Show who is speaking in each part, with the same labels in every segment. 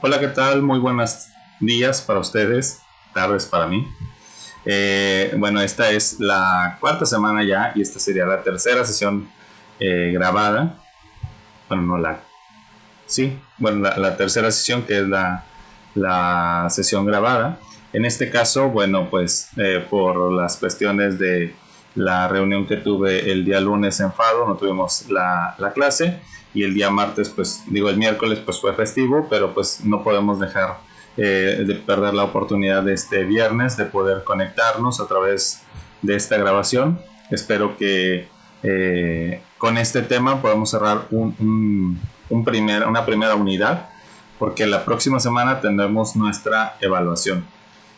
Speaker 1: Hola, ¿qué tal? Muy buenos días para ustedes, tardes para mí. Bueno, esta es la cuarta semana ya y esta sería la tercera sesión grabada. Bueno, no la... Sí, bueno, la tercera sesión que es la sesión grabada. En este caso, bueno, pues por las cuestiones de la reunión que tuve el día lunes en Fado, no tuvimos la clase y el día martes, pues digo el miércoles, pues fue festivo, pero pues no podemos dejar de perder la oportunidad de este viernes de poder conectarnos a través de esta grabación. Espero que con este tema podamos cerrar una primera unidad, porque la próxima semana tendremos nuestra evaluación.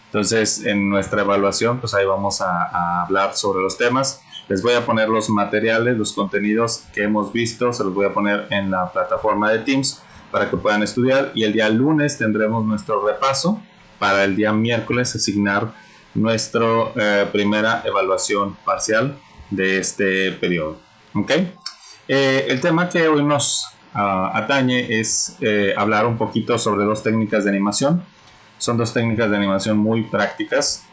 Speaker 1: Entonces, en nuestra evaluación, pues ahí vamos a hablar sobre los temas. Les voy a poner los materiales, los contenidos que hemos visto, se los voy a poner en la plataforma de Teams para que puedan estudiar. Y el día lunes tendremos nuestro repaso para el día miércoles asignar nuestra primera evaluación parcial de este periodo. ¿Ok? El tema que hoy nos atañe es hablar un poquito sobre dos técnicas de animación. Son dos técnicas de animación muy prácticas,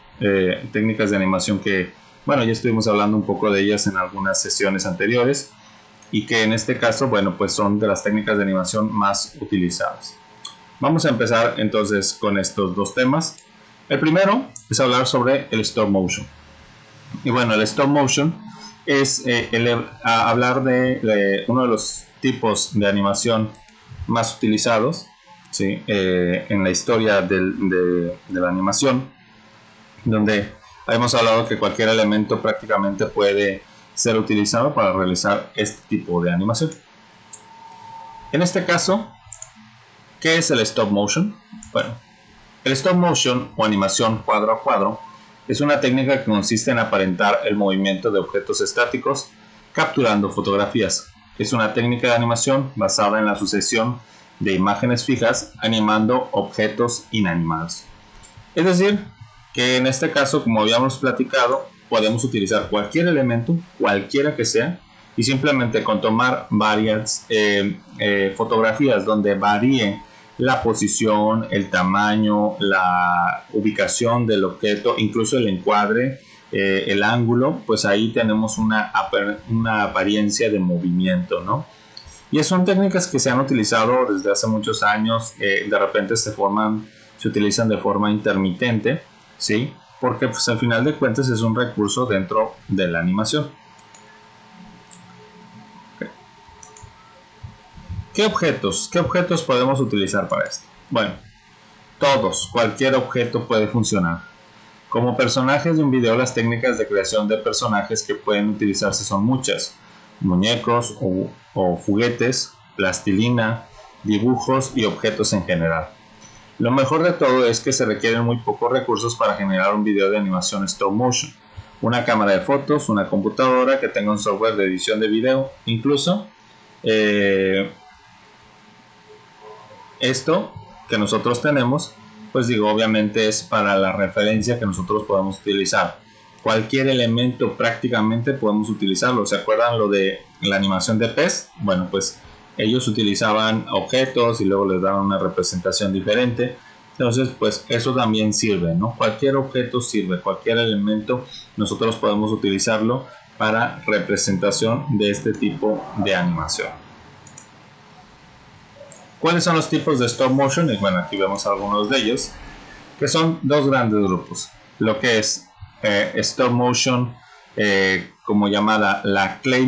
Speaker 1: técnicas de animación que, bueno, ya estuvimos hablando un poco de ellas en algunas sesiones anteriores y que en este caso, bueno, pues son de las técnicas de animación más utilizadas. Vamos a empezar entonces con estos dos temas. El primero es hablar sobre el stop motion. Y bueno, el stop motion es hablar de uno de los tipos de animación más utilizados, ¿sí? En la historia de la animación, donde hemos hablado que cualquier elemento prácticamente puede ser utilizado para realizar este tipo de animación. En este caso, ¿qué es el stop motion? Bueno, el stop motion o animación cuadro a cuadro es una técnica que consiste en aparentar el movimiento de objetos estáticos capturando fotografías. Es una técnica de animación basada en la sucesión de imágenes fijas animando objetos inanimados. Es decir, que en este caso, como habíamos platicado, podemos utilizar cualquier elemento, cualquiera que sea, y simplemente con tomar varias fotografías donde varíe la posición, el tamaño, la ubicación del objeto, incluso el encuadre, el ángulo, pues ahí tenemos una apariencia de movimiento, ¿no? Y son técnicas que se han utilizado desde hace muchos años, de repente se utilizan de forma intermitente, ¿sí? Porque pues al final de cuentas es un recurso dentro de la animación. ¿Qué objetos podemos utilizar para esto? Bueno, cualquier objeto puede funcionar. Como personajes de un video, las técnicas de creación de personajes que pueden utilizarse son muchas. Muñecos o juguetes, plastilina, dibujos y objetos en general. Lo mejor de todo es que se requieren muy pocos recursos para generar un video de animación stop motion. Una cámara de fotos, una computadora que tenga un software de edición de video, incluso esto que nosotros tenemos, pues digo, obviamente es para la referencia que nosotros podemos utilizar. Cualquier elemento prácticamente podemos utilizarlo. ¿Se acuerdan lo de la animación de pez? Bueno, pues ellos utilizaban objetos y luego les daban una representación diferente. Entonces, pues eso también sirve, ¿no? Cualquier objeto sirve, cualquier elemento nosotros podemos utilizarlo para representación de este tipo de animación. ¿Cuáles son los tipos de stop motion? Y bueno, aquí vemos algunos de ellos, que son dos grandes grupos. Lo que es stop motion, como llamada la clay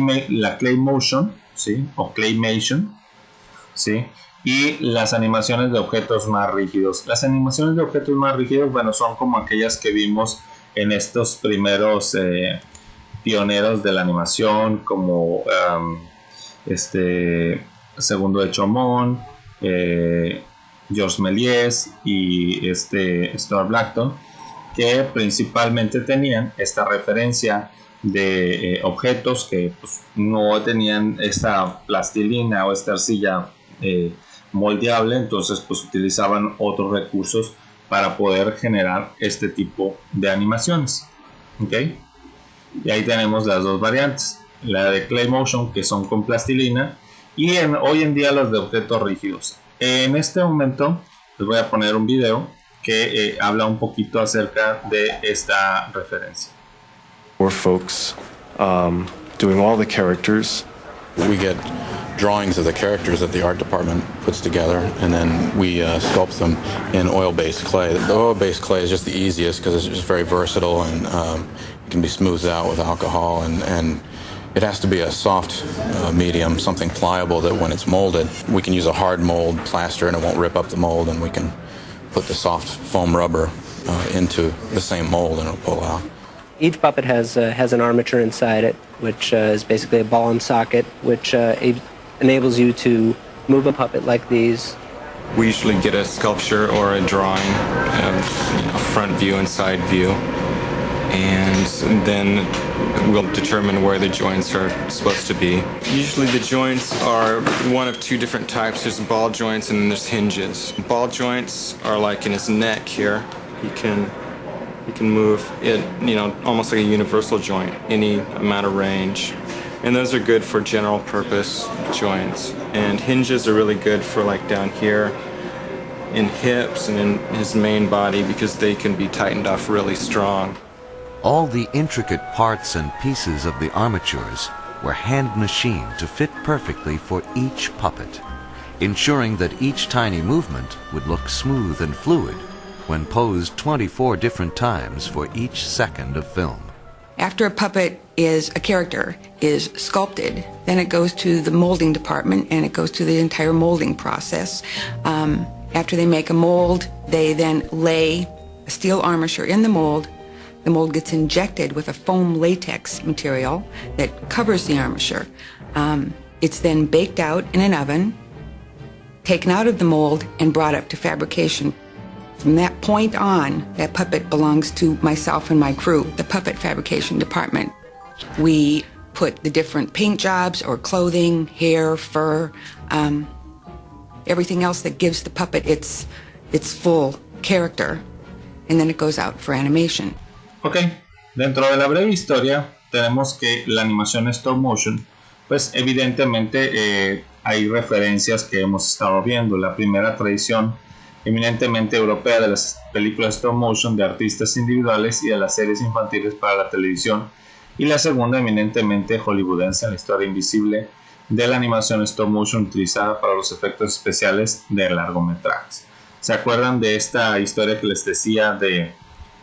Speaker 1: motion, ¿sí? O claymation, ¿sí? Y las animaciones de objetos más rígidos. Las animaciones de objetos más rígidos, bueno, son como aquellas que vimos en estos primeros pioneros de la animación, como Segundo de Chomón, Georges Méliès y Stuart Blackton, que principalmente tenían esta referencia de objetos que pues, no tenían esta plastilina o esta arcilla moldeable, entonces pues utilizaban otros recursos para poder generar este tipo de animaciones. ¿Okay? Y ahí tenemos las dos variantes, la de clay motion, que son con plastilina, y hoy en día las de objetos rígidos. En este momento les voy a poner un video que habla un poquito acerca de esta referencia.
Speaker 2: More folks doing all the characters.
Speaker 3: We get drawings of the characters that the art department puts together, and then we sculpt them in oil-based clay. The oil-based clay is just the easiest because it's just very versatile, and it can be smoothed out with alcohol, and it has to be a soft medium, something pliable that when it's molded, we can use a hard mold plaster and it won't rip up the mold, and we can put the soft foam rubber into the same mold and it'll pull out.
Speaker 4: Each puppet has an armature inside it, which is basically a ball and socket, which enables you to move a puppet like these.
Speaker 5: We usually get a sculpture or a drawing of front view and side view, and then we'll determine where the joints are supposed to be. Usually the joints are one of two different types. There's ball joints and then there's hinges. Ball joints are like in his neck here. You can move it, almost like a universal joint, any amount of range. And those are good for general purpose joints. And hinges are really good for like down here in hips and in his main body because they can be tightened off really strong.
Speaker 6: All the intricate parts and pieces of the armatures were hand machined to fit perfectly for each puppet, ensuring that each tiny movement would look smooth and fluid when posed 24 different times for each second of film.
Speaker 7: After a puppet a character is sculpted, then it goes to the molding department and it goes to the entire molding process. After they make a mold, they then lay a steel armature in the mold. The mold gets injected with a foam latex material that covers the armature. It's then baked out in an oven, taken out of the mold, and brought up to fabrication. From that point on, that puppet belongs to myself and my crew, the puppet fabrication department. We put the different paint jobs or clothing, hair, fur, everything else that gives the puppet its full character, and then it goes out for animation.
Speaker 1: Ok, dentro de la breve historia tenemos que la animación stop motion, pues evidentemente hay referencias que hemos estado viendo. La primera tradición eminentemente europea de las películas stop motion de artistas individuales y de las series infantiles para la televisión, y la segunda eminentemente hollywoodense en la historia invisible de la animación stop motion utilizada para los efectos especiales de largometrajes. ¿Se acuerdan de esta historia que les decía de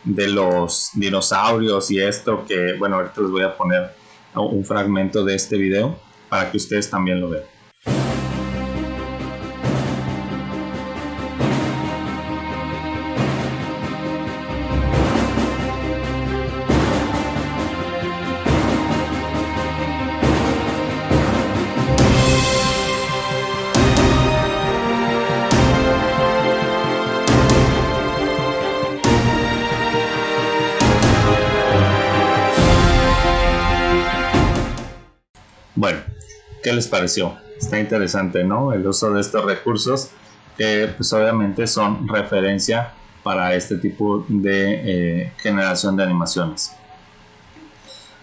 Speaker 1: los dinosaurios y esto? Que bueno, ahorita les voy a poner un fragmento de este video para que ustedes también lo vean. Bueno, ¿qué les pareció? Está interesante, ¿no? El uso de estos recursos que pues obviamente son referencia para este tipo de generación de animaciones.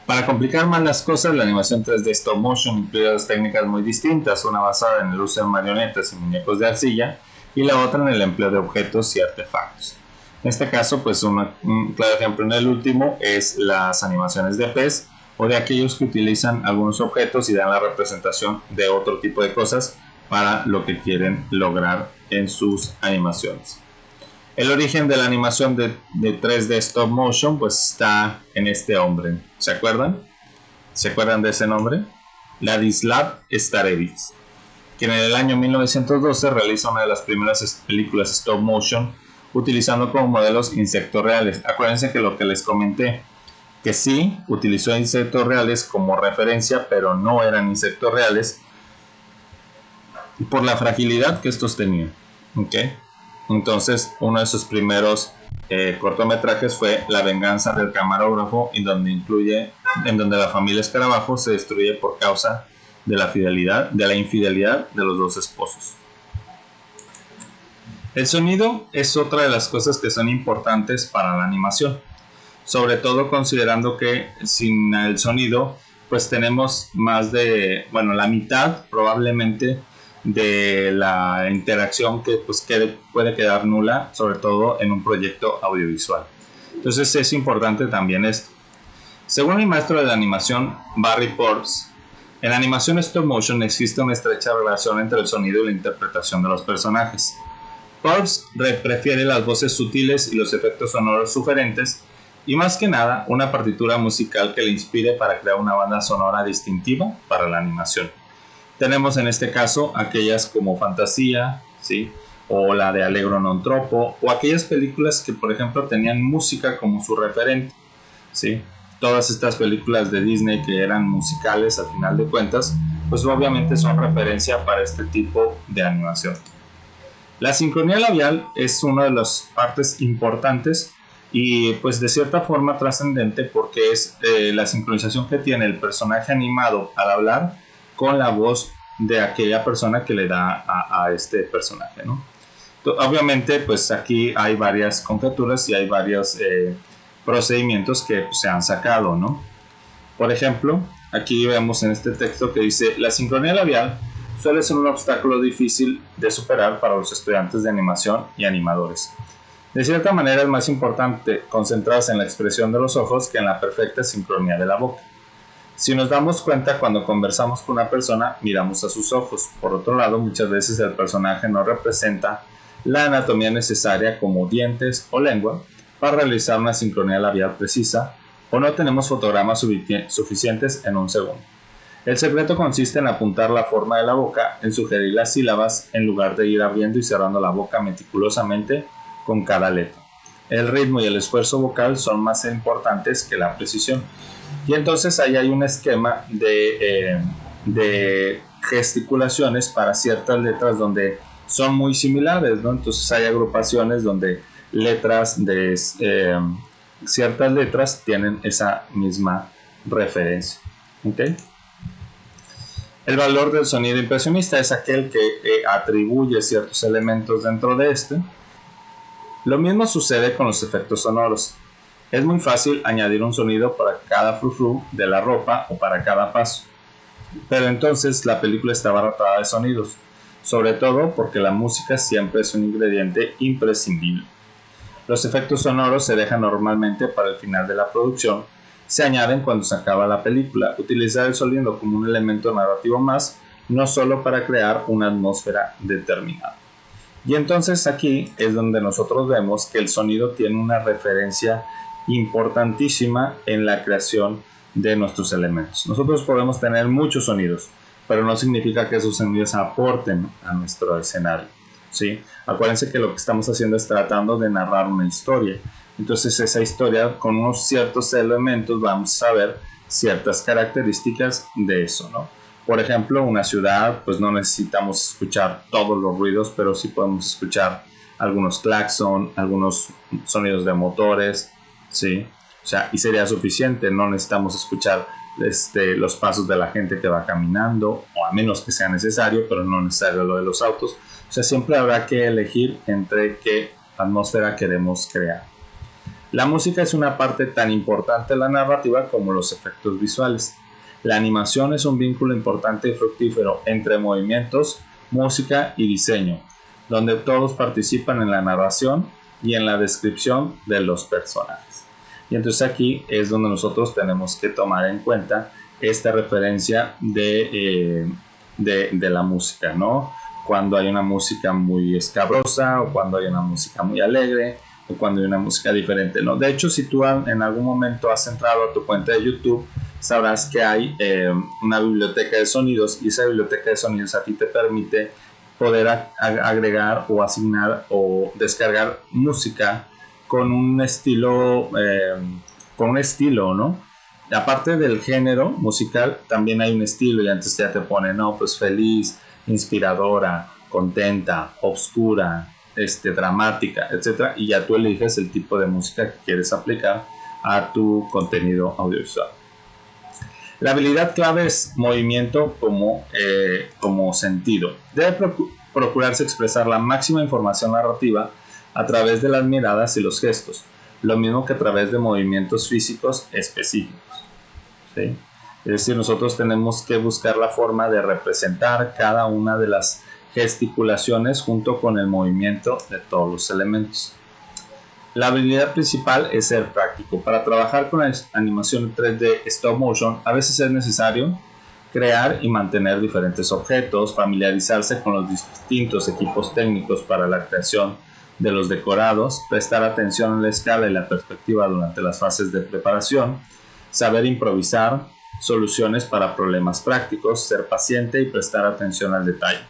Speaker 1: Para complicar más las cosas, la animación 3D stop motion incluye dos técnicas muy distintas, una basada en el uso de marionetas y muñecos de arcilla y la otra en el empleo de objetos y artefactos. En este caso, pues un claro ejemplo en el último es las animaciones de pez, o de aquellos que utilizan algunos objetos y dan la representación de otro tipo de cosas para lo que quieren lograr en sus animaciones. El origen de la animación de 3D stop motion pues está en este hombre. ¿Se acuerdan? ¿Se acuerdan de ese nombre? Ladislav Starevich, quien en el año 1912 realiza una de las primeras películas stop motion utilizando como modelos insectos reales. Acuérdense que lo que les comenté, que sí utilizó insectos reales como referencia, pero no eran insectos reales por la fragilidad que estos tenían. ¿Okay? Entonces, uno de sus primeros cortometrajes fue La venganza del camarógrafo, en donde la familia Escarabajo se destruye por causa de la infidelidad de los dos esposos. El sonido es otra de las cosas que son importantes para la animación, sobre todo considerando que sin el sonido pues tenemos más de, bueno, la mitad probablemente de la interacción que pues puede quedar nula, sobre todo en un proyecto audiovisual. Entonces es importante también esto. Según el maestro de la animación Barry Ports, en animación stop motion existe una estrecha relación entre el sonido y la interpretación de los personajes. Ports prefiere las voces sutiles y los efectos sonoros sugerentes, y más que nada una partitura musical que le inspire para crear una banda sonora distintiva para la animación. Tenemos en este caso aquellas como Fantasía, ¿sí?, o la de Allegro non troppo, o aquellas películas que por ejemplo tenían música como su referente, ¿sí? Todas estas películas de Disney que eran musicales al final de cuentas, pues obviamente son referencia para este tipo de animación. La sincronía labial es una de las partes importantes y pues de cierta forma trascendente, porque es la sincronización que tiene el personaje animado al hablar con la voz de aquella persona que le da a este personaje, ¿no? Obviamente pues aquí hay varias conjeturas y hay varios procedimientos que se han sacado, ¿no? Por ejemplo, aquí vemos en este texto que dice: la sincronía labial suele ser un obstáculo difícil de superar para los estudiantes de animación y animadores. De cierta manera es más importante concentrarse en la expresión de los ojos que en la perfecta sincronía de la boca. Si nos damos cuenta, cuando conversamos con una persona, miramos a sus ojos. Por otro lado, muchas veces el personaje no representa la anatomía necesaria, como dientes o lengua, para realizar una sincronía labial precisa, o no tenemos fotogramas suficientes en un segundo. El secreto consiste en apuntar la forma de la boca, en sugerir las sílabas, en lugar de ir abriendo y cerrando la boca meticulosamente con cada letra. El ritmo y el esfuerzo vocal son más importantes que la precisión. Y entonces ahí hay un esquema de gesticulaciones para ciertas letras donde son muy similares, ¿no? Entonces hay agrupaciones donde ciertas letras tienen esa misma referencia. ¿Okay? El valor del sonido impresionista es aquel que atribuye ciertos elementos dentro de este. Lo mismo sucede con los efectos sonoros. Es muy fácil añadir un sonido para cada frufru de la ropa o para cada paso, pero entonces la película está abarrotada de sonidos, sobre todo porque la música siempre es un ingrediente imprescindible. Los efectos sonoros se dejan normalmente para el final de la producción, se añaden cuando se acaba la película. Utilizar el sonido como un elemento narrativo más, no solo para crear una atmósfera determinada. Y entonces aquí es donde nosotros vemos que el sonido tiene una referencia importantísima en la creación de nuestros elementos. Nosotros podemos tener muchos sonidos, pero no significa que esos sonidos aporten a nuestro escenario, ¿sí? Acuérdense que lo que estamos haciendo es tratando de narrar una historia. Entonces esa historia, con unos ciertos elementos, vamos a ver ciertas características de eso, ¿no? Por ejemplo, una ciudad, pues no necesitamos escuchar todos los ruidos, pero sí podemos escuchar algunos claxon, algunos sonidos de motores, ¿sí? O sea, y sería suficiente, no necesitamos escuchar los pasos de la gente que va caminando, o a menos que sea necesario, pero no necesario lo de los autos. O sea, siempre habrá que elegir entre qué atmósfera queremos crear. La música es una parte tan importante de la narrativa como los efectos visuales. La animación es un vínculo importante y fructífero entre movimientos, música y diseño, donde todos participan en la narración y en la descripción de los personajes. Y entonces aquí es donde nosotros tenemos que tomar en cuenta esta referencia de la música, ¿no? Cuando hay una música muy escabrosa, o cuando hay una música muy alegre, o cuando hay una música diferente, ¿no? De hecho, si tú en algún momento has entrado a tu cuenta de YouTube, sabrás que hay una biblioteca de sonidos, y esa biblioteca de sonidos a ti te permite poder agregar o asignar o descargar música con un estilo, ¿no? Aparte del género musical, también hay un estilo, y antes ya te pone, no, pues feliz, inspiradora, contenta, obscura, dramática, etc. Y ya tú eliges el tipo de música que quieres aplicar a tu contenido audiovisual. La habilidad clave es movimiento como sentido. Debe procurarse expresar la máxima información narrativa a través de las miradas y los gestos, lo mismo que a través de movimientos físicos específicos, ¿sí? Es decir, nosotros tenemos que buscar la forma de representar cada una de las gesticulaciones junto con el movimiento de todos los elementos. La habilidad principal es ser práctico. Para trabajar con la animación 3D stop motion, a veces es necesario crear y mantener diferentes objetos, familiarizarse con los distintos equipos técnicos para la creación de los decorados, prestar atención a la escala y la perspectiva durante las fases de preparación, saber improvisar soluciones para problemas prácticos, ser paciente y prestar atención al detalle,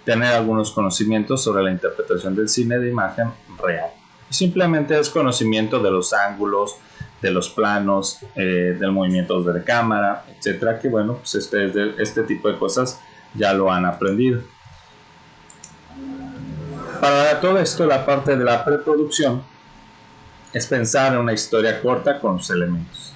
Speaker 1: tener algunos conocimientos sobre la interpretación del cine de imagen real. Y simplemente es conocimiento de los ángulos, de los planos, del movimiento de la cámara, etcétera, que bueno, pues este tipo de cosas ya lo han aprendido. Para todo esto, la parte de la preproducción es pensar en una historia corta con los elementos,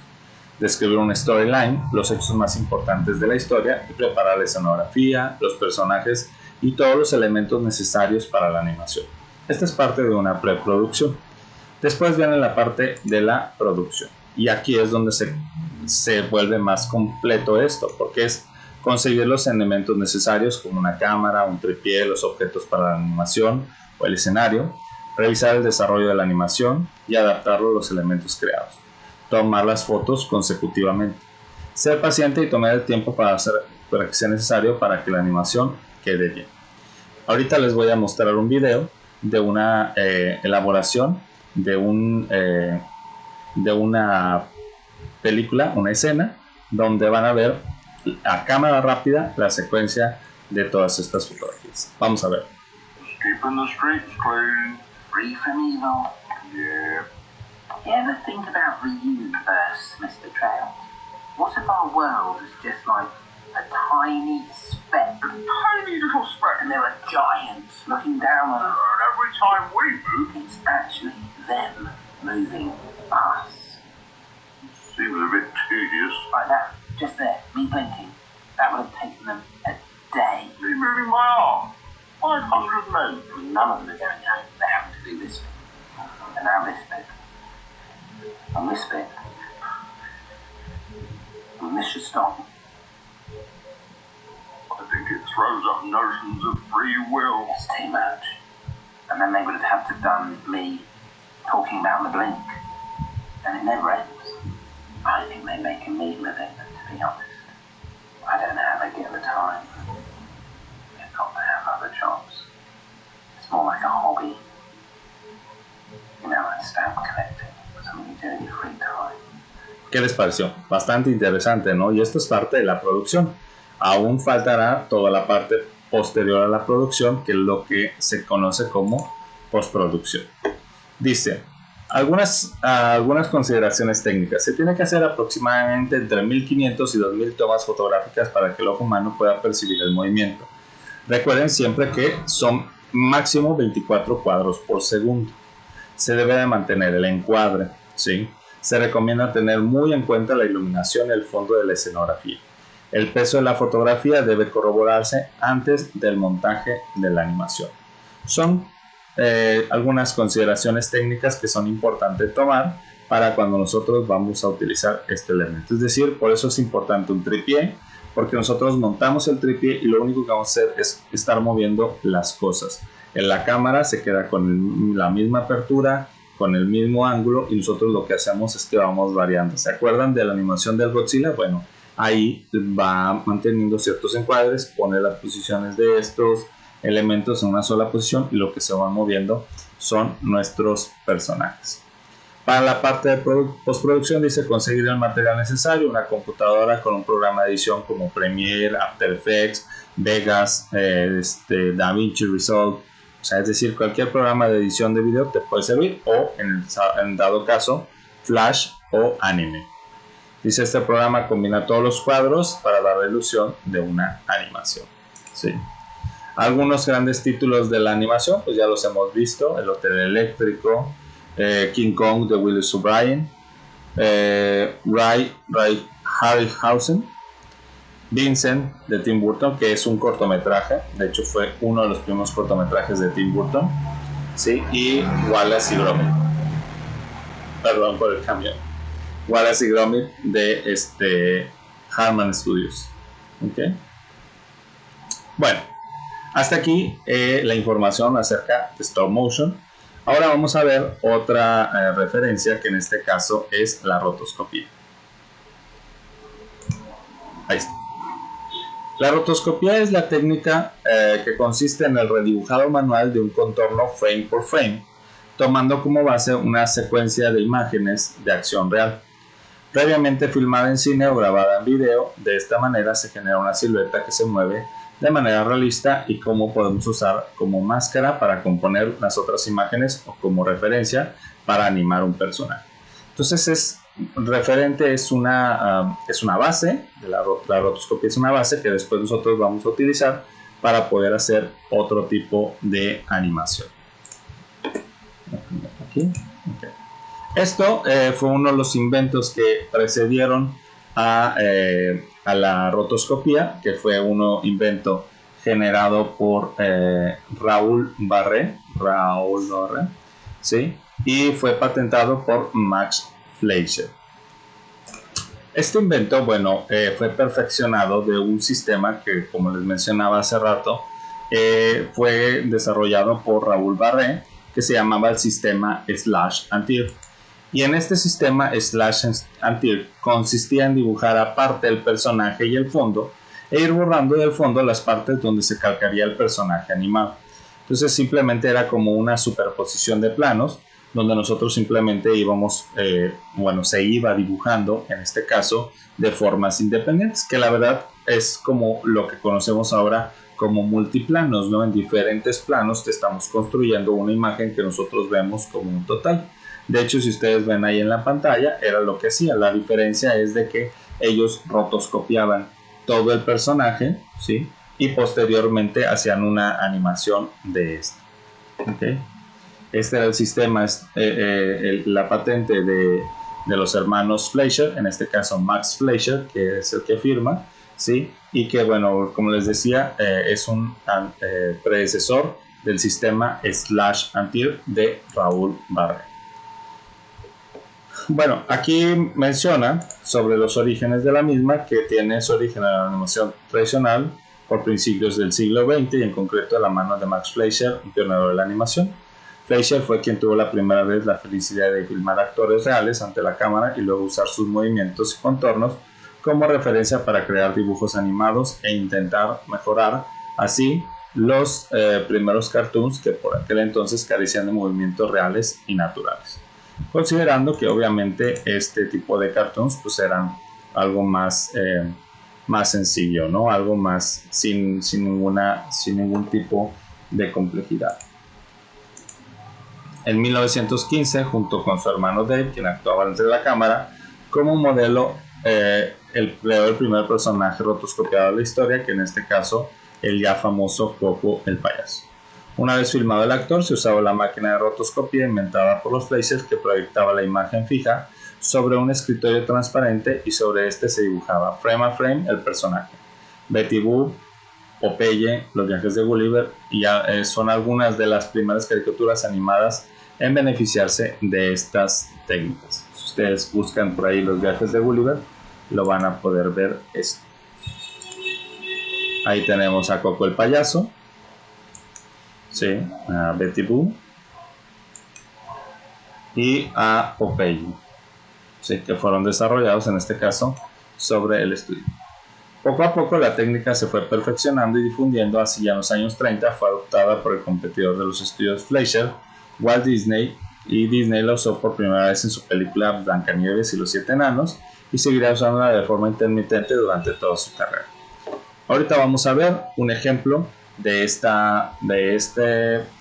Speaker 1: describir una storyline, los hechos más importantes de la historia y preparar la escenografía, los personajes y todos los elementos necesarios para la animación. Esta es parte de una preproducción. Después viene la parte de la producción y aquí es donde se vuelve más completo esto, porque es conseguir los elementos necesarios como una cámara, un tripié, los objetos para la animación o el escenario, revisar el desarrollo de la animación y adaptarlo a los elementos creados, tomar las fotos consecutivamente, ser paciente y tomar el tiempo para que sea necesario para que la animación quede bien. Ahorita les voy a mostrar un video de una elaboración de una película, una escena, donde van a ver a cámara rápida la secuencia de todas estas fotografías. Vamos a ver.
Speaker 8: Keeping the streets clean. Free from evil. Yeah. You ever think about the universe, Mr. Trout? What if our world is just like a tiny speck? A tiny little speck? And there are giants looking down on us. And every time we move, it's actually them moving us. Seems a bit tedious. Right now, just there, me blinking. That would have taken them a day. Me moving my arm. 500 men. None of them are going home. They're having to do this bit. And now this bit. And this bit. And this should stop. I think it throws up notions of free will. It's too much. And then they would have had to have done me talking about the blink. And it never ends. I think they make a meal of it, to be honest. I don't know how they get the time. They've got to have other jobs. It's more like a hobby. You know, like stamp collecting. Something you do in your free time.
Speaker 1: ¿Qué les pareció? Bastante interesante, ¿no? Y esto es parte de la producción. Aún faltará toda la parte posterior a la producción, que es lo que se conoce como postproducción. Dice, algunas consideraciones técnicas. Se tiene que hacer aproximadamente entre 1500 y 2000 tomas fotográficas para que el ojo humano pueda percibir el movimiento. Recuerden siempre que son máximo 24 cuadros por segundo. Se debe de mantener el encuadre, ¿sí? Se recomienda tener muy en cuenta la iluminación y el fondo de la escenografía. El peso de la fotografía debe corroborarse antes del montaje de la animación. Son algunas consideraciones técnicas que son importantes tomar para cuando nosotros vamos a utilizar este elemento. Es decir, por eso es importante un tripié, porque nosotros montamos el tripié y lo único que vamos a hacer es estar moviendo las cosas. En la cámara se queda con la misma apertura, con el mismo ángulo, y nosotros lo que hacemos es que vamos variando. ¿Se acuerdan de la animación del Godzilla? Bueno, ahí va manteniendo ciertos encuadres, pone las posiciones de estos elementos en una sola posición y lo que se van moviendo son nuestros personajes. Para la parte de postproducción dice conseguir el material necesario, una computadora con un programa de edición como Premiere, After Effects, Vegas, DaVinci Resolve, o sea, es decir, cualquier programa de edición de video te puede servir, o en dado caso Flash o Anime. Dice, este programa combina todos los cuadros para dar la ilusión de una animación. ¿Sí? Algunos grandes títulos de la animación, pues ya los hemos visto: El Hotel Eléctrico, King Kong de Willis O'Brien, Ray Harryhausen, Vincent de Tim Burton, que es un cortometraje, de hecho fue uno de los primeros cortometrajes de Tim Burton, ¿sí? Y Wallace y Gromit, perdón por el cambio, Wallace y Gromit de Harman Studios. ¿Okay? Bueno, Hasta aquí la información acerca de stop motion. Ahora vamos a ver otra referencia, que en este caso es la rotoscopía. Ahí está. La rotoscopía es la técnica que consiste en el redibujado manual de un contorno frame por frame, tomando como base una secuencia de imágenes de acción real, previamente filmada en cine o grabada en video. De esta manera se genera una silueta que se mueve de manera realista y cómo podemos usar como máscara para componer las otras imágenes o como referencia para animar un personaje. Entonces es una base, la rotoscopía es una base que después nosotros vamos a utilizar para poder hacer otro tipo de animación. Aquí. Okay. Esto fue uno de los inventos que precedieron a la rotoscopía, que fue un invento generado por Raoul Barré, ¿sí? Y fue patentado por Max Fleischer. Este invento, bueno, fue perfeccionado de un sistema que, como les mencionaba hace rato, fue desarrollado por Raoul Barré, que se llamaba el sistema Slash and Tear. Y en este sistema Slash and Tear consistía en dibujar aparte el personaje y el fondo e ir borrando del fondo las partes donde se calcaría el personaje animado. Entonces simplemente era como una superposición de planos donde nosotros simplemente íbamos, se iba dibujando, en este caso, de formas independientes, que la verdad es como lo que conocemos ahora como multiplanos, ¿no? En diferentes planos te estamos construyendo una imagen que nosotros vemos como un total. De hecho, si ustedes ven ahí en la pantalla, era lo que hacía. La diferencia es de que ellos rotoscopiaban todo el personaje, ¿sí? Y posteriormente hacían una animación de esto. ¿Okay? Este era el sistema, la patente de los hermanos Fleischer, en este caso Max Fleischer, que es el que firma, ¿sí? Y que, bueno, como les decía, es un predecesor del sistema Slash and Tear de Raoul Barré. Bueno, aquí menciona sobre los orígenes de la misma, que tiene su origen en la animación tradicional por principios del siglo XX y en concreto de la mano de Max Fleischer, un pionero de la animación. Fleischer fue quien tuvo la primera vez la felicidad de filmar actores reales ante la cámara y luego usar sus movimientos y contornos como referencia para crear dibujos animados e intentar mejorar así los primeros cartoons que por aquel entonces carecían de movimientos reales y naturales, considerando que obviamente este tipo de cartoons pues eran algo más sencillo, ¿no? Algo más sin ningún tipo de complejidad. En 1915, junto con su hermano Dave, quien actuaba ante la cámara, como modelo, creó el primer personaje rotoscopiado de la historia, que en este caso el ya famoso Coco el payaso. Una vez filmado el actor, se usaba la máquina de rotoscopía inventada por los Fleischer, que proyectaba la imagen fija sobre un escritorio transparente y sobre este se dibujaba frame a frame el personaje. Betty Boop, Popeye, Los viajes de Gulliver y son algunas de las primeras caricaturas animadas en beneficiarse de estas técnicas. Si ustedes buscan por ahí Los viajes de Gulliver, lo van a poder ver esto. Ahí tenemos a Coco el payaso, sí, a Betty Boop y a Popeye, sí, que fueron desarrollados en este caso sobre el estudio. Poco a poco la técnica se fue perfeccionando y difundiendo, así ya en los años 30 fue adoptada por el competidor de los estudios Fleischer, Walt Disney, y Disney la usó por primera vez en su película Blancanieves y los 7 enanos y seguirá usándola de forma intermitente durante toda su carrera. Ahorita vamos a ver un ejemplo de esta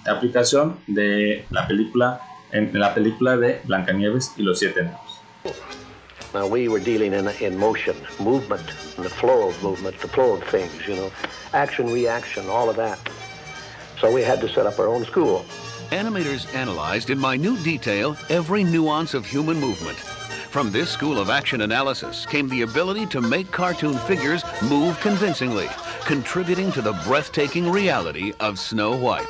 Speaker 1: aplicación de la película de Blancanieves y los 7 enanos.
Speaker 9: Now we were dealing in motion, movement, and the flow of things, you know, action, reaction, all of that. So we had to set up our own school.
Speaker 10: Animators analyzed in minute detail every nuance of human movement. From this school of action analysis came the ability to make cartoon figures move convincingly, contributing to the breathtaking reality of Snow White.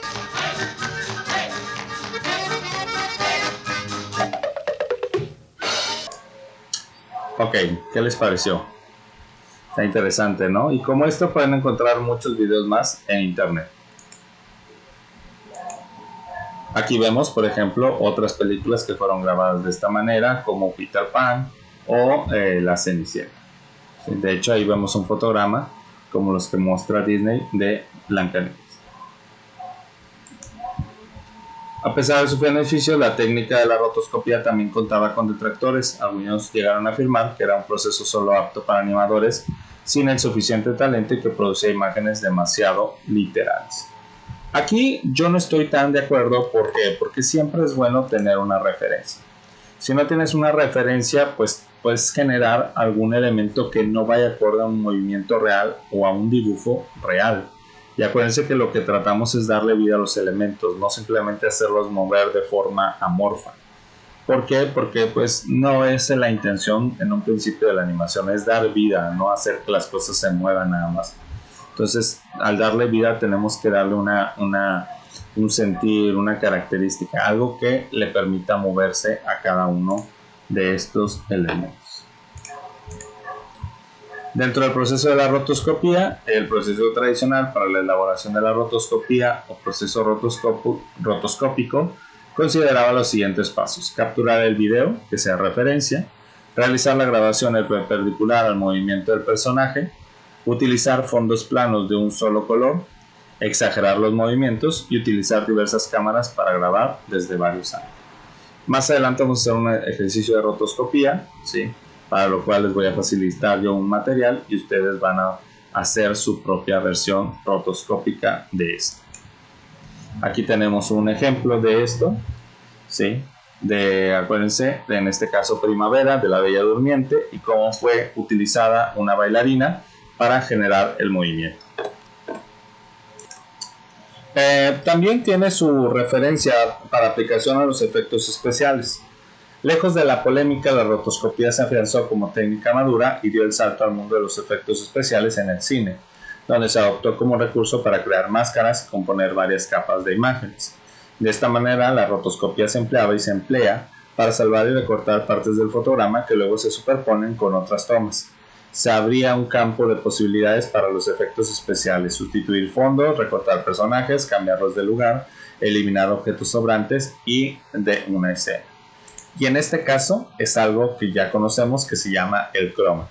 Speaker 1: Ok, ¿qué les pareció? Está interesante, ¿no? Y como esto pueden encontrar muchos videos más en internet. Aquí vemos, por ejemplo, otras películas que fueron grabadas de esta manera, como Peter Pan o La Cenicienta. De hecho, ahí vemos un fotograma, como los que muestra Disney, de Blancanieves. A pesar de su beneficio, la técnica de la rotoscopía también contaba con detractores. Algunos llegaron a afirmar que era un proceso solo apto para animadores sin el suficiente talento y que producía imágenes demasiado literales. Aquí yo no estoy tan de acuerdo. ¿Por qué? Porque siempre es bueno tener una referencia. Si no tienes una referencia, pues puedes generar algún elemento que no vaya acorde a un movimiento real o a un dibujo real. Y acuérdense que lo que tratamos es darle vida a los elementos, no simplemente hacerlos mover de forma amorfa. ¿Por qué? Porque pues no es la intención en un principio de la animación, es dar vida, no hacer que las cosas se muevan nada más. Entonces, al darle vida tenemos que darle un sentir, una característica, algo que le permita moverse a cada uno de estos elementos. Dentro del proceso de la rotoscopía, el proceso tradicional para la elaboración de la rotoscopía o proceso rotoscópico consideraba los siguientes pasos: capturar el video que sea referencia, realizar la grabación perpendicular al movimiento del personaje, utilizar fondos planos de un solo color, exagerar los movimientos y utilizar diversas cámaras para grabar desde varios ángulos. Más adelante vamos a hacer un ejercicio de rotoscopía, ¿sí?, para lo cual les voy a facilitar yo un material y ustedes van a hacer su propia versión rotoscópica de esto. Aquí tenemos un ejemplo de esto, ¿sí?, acuérdense, en este caso Primavera, de La Bella Durmiente, y cómo fue utilizada una bailarina para generar el movimiento. También tiene su referencia para aplicación a los efectos especiales. Lejos de la polémica, la rotoscopía se afianzó como técnica madura y dio el salto al mundo de los efectos especiales en el cine, donde se adoptó como recurso para crear máscaras y componer varias capas de imágenes. De esta manera, la rotoscopía se empleaba y se emplea para salvar y recortar partes del fotograma que luego se superponen con otras tomas. Se abría un campo de posibilidades para los efectos especiales: sustituir fondos, recortar personajes, cambiarlos de lugar, eliminar objetos sobrantes y de una escena. Y en este caso es algo que ya conocemos, que se llama el croma.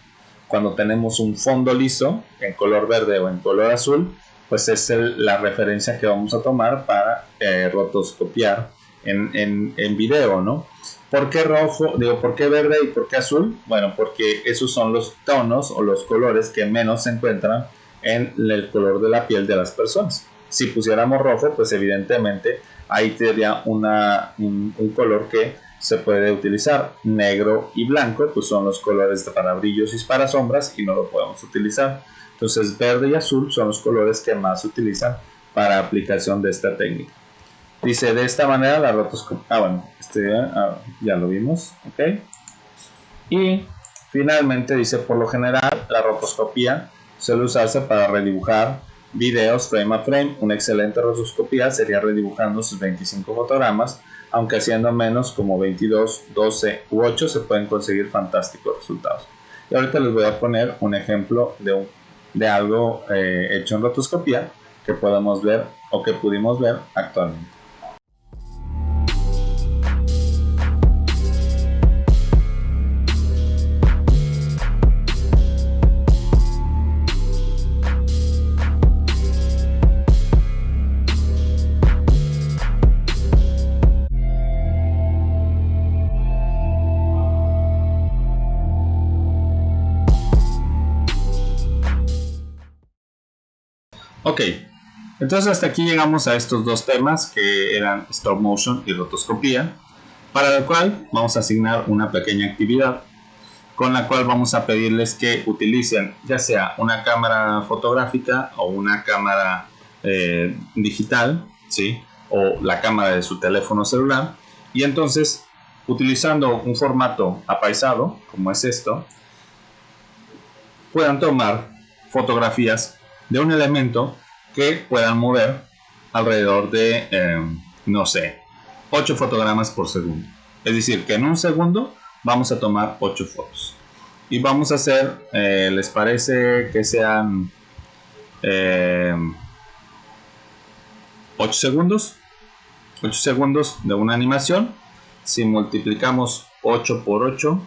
Speaker 1: Cuando tenemos un fondo liso en color verde o en color azul, pues es la referencia que vamos a tomar para rotoscopiar en video, ¿no? ¿Por qué rojo? ¿Por qué verde y por qué azul? Bueno, porque esos son los tonos o los colores que menos se encuentran en el color de la piel de las personas. Si pusiéramos rojo, pues evidentemente ahí tendría un color que se puede utilizar. Negro y blanco pues son los colores para brillos y para sombras y no lo podemos utilizar. Entonces verde y azul son los colores que más se utilizan para aplicación de esta técnica. Dice: de esta manera la rotoscopía, ya lo vimos, ¿ok? Y finalmente dice: por lo general la rotoscopía suele usarse para redibujar videos frame a frame. Una excelente rotoscopía sería redibujando sus 25 fotogramas, aunque haciendo menos, como 22, 12 u 8, se pueden conseguir fantásticos resultados. Y ahorita les voy a poner un ejemplo de algo hecho en rotoscopía que podemos ver o que pudimos ver actualmente. Ok, entonces hasta aquí llegamos a estos dos temas que eran stop motion y rotoscopía, para lo cual vamos a asignar una pequeña actividad con la cual vamos a pedirles que utilicen ya sea una cámara fotográfica o una cámara digital, ¿sí?, o la cámara de su teléfono celular, y entonces utilizando un formato apaisado como es esto, puedan tomar fotografías de un elemento que puedan mover alrededor de, no sé, 8 fotogramas por segundo. Es decir, que en un segundo vamos a tomar 8 fotos. Y vamos a hacer, ¿les parece que sean 8 segundos? 8 segundos de una animación. Si multiplicamos 8 por 8,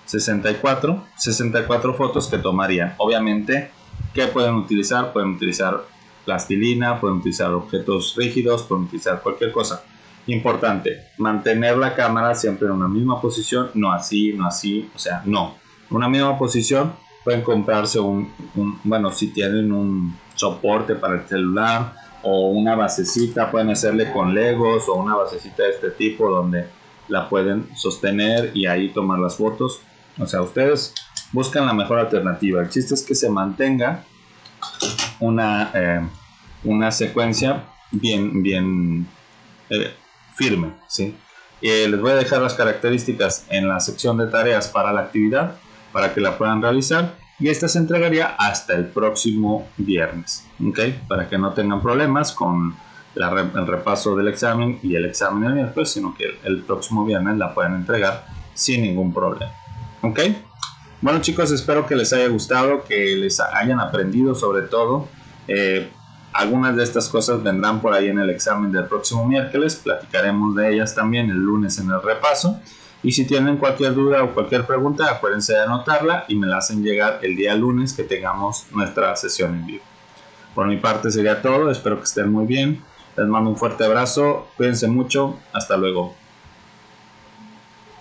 Speaker 1: 64 fotos que tomarían. Obviamente, ¿qué pueden utilizar? Pueden utilizar plastilina, pueden utilizar objetos rígidos, pueden utilizar cualquier cosa. Importante, mantener la cámara siempre en una misma posición, no así, o sea, no. Una misma posición. Pueden comprarse bueno, si tienen un soporte para el celular o una basecita, pueden hacerle con legos o una basecita de este tipo donde la pueden sostener y ahí tomar las fotos. O sea, ustedes buscan la mejor alternativa. El chiste es que se mantenga una secuencia bien firme, ¿sí? Les voy a dejar las características en la sección de tareas para la actividad para que la puedan realizar, y esta se entregaría hasta el próximo viernes, ¿ok? Para que no tengan problemas con el repaso del examen y el examen del miércoles, sino que el próximo viernes la pueden entregar sin ningún problema, ¿ok? Bueno, chicos, espero que les haya gustado, que les hayan aprendido sobre todo. Algunas de estas cosas vendrán por ahí en el examen del próximo miércoles, platicaremos de ellas también el lunes en el repaso. Y si tienen cualquier duda o cualquier pregunta, acuérdense de anotarla y me la hacen llegar el día lunes que tengamos nuestra sesión en vivo. Por mi parte sería todo, espero que estén muy bien. Les mando un fuerte abrazo, cuídense mucho, hasta luego.